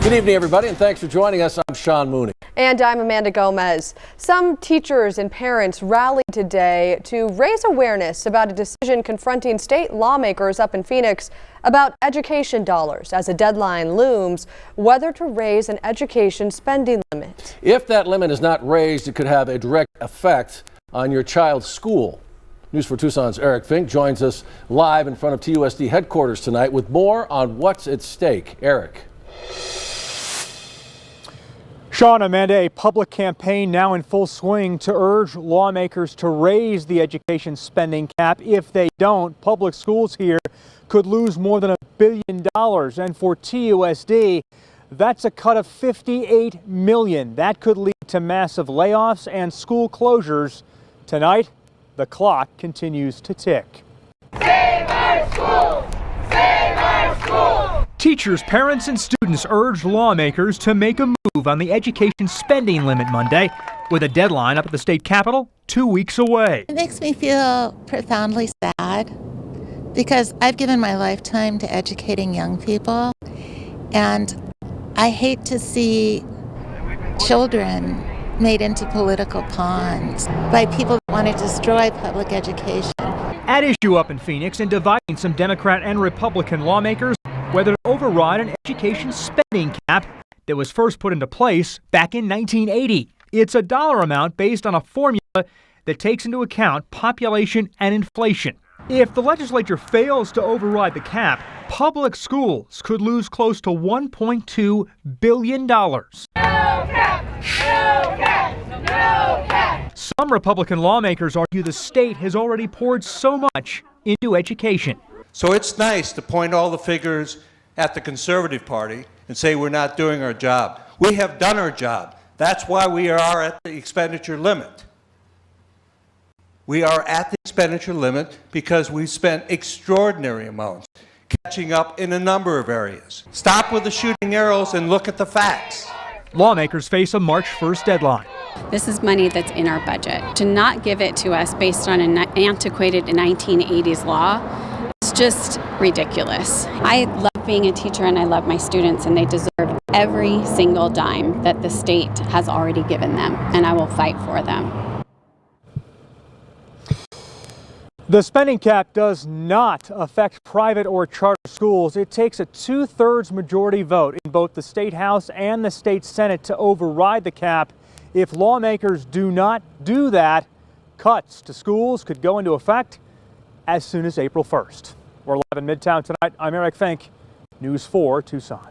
Good evening, everybody, and thanks for joining us. I'm Sean Mooney. And I'm Amanda Gomez. Some teachers and parents rallied today to raise awareness about a decision confronting state lawmakers up in Phoenix about education dollars as a deadline looms whether to raise an education spending limit. If that limit is not raised, it could have a direct effect on your child's school. News 4 Tucson's Eric Fink joins us live in front of TUSD headquarters tonight with more on what's at stake. Eric. Sean, Amanda, a public campaign now in full swing to urge lawmakers to raise the education spending cap. If they don't, public schools here could lose more than $1 billion. And for TUSD, that's a cut of $58 million. That could lead to massive layoffs and school closures. Tonight, the clock continues to tick. Save our schools! Save our schools! Teachers, parents, and students urged lawmakers to make a move on the education spending limit Monday, with a deadline up at the state capitol 2 weeks away. It makes me feel profoundly sad because I've given my lifetime to educating young people, and I hate to see children made into political pawns by people that want to destroy public education. At issue up in Phoenix and dividing some Democrat and Republican lawmakers whether to override an education spending cap that was first put into place back in 1980. It's a dollar amount based on a formula that takes into account population and inflation. If the legislature fails to override the cap, public schools could lose close to $1.2 billion. No cap! No cap! No cap! Some Republican lawmakers argue the state has already poured so much into education. So it's nice to point all the figures at the Conservative Party and say we're not doing our job. We have done our job. That's why we are at the expenditure limit. We are at the expenditure limit because we've spent extraordinary amounts catching up in a number of areas. Stop with the shooting arrows and look at the facts. Lawmakers face a March 1st deadline. This is money that's in our budget. To not give it to us based on an antiquated 1980s law, it's just ridiculous. I love being a teacher and I love my students, and they deserve every single dime that the state has already given them, and I will fight for them. The spending cap does not affect private or charter schools. It takes a 2/3 majority vote in both the State House and the State Senate to override the cap. If lawmakers do not do that, cuts to schools could go into effect as soon as April 1st. We're live in Midtown tonight. I'm Eric Fink, News 4 Tucson.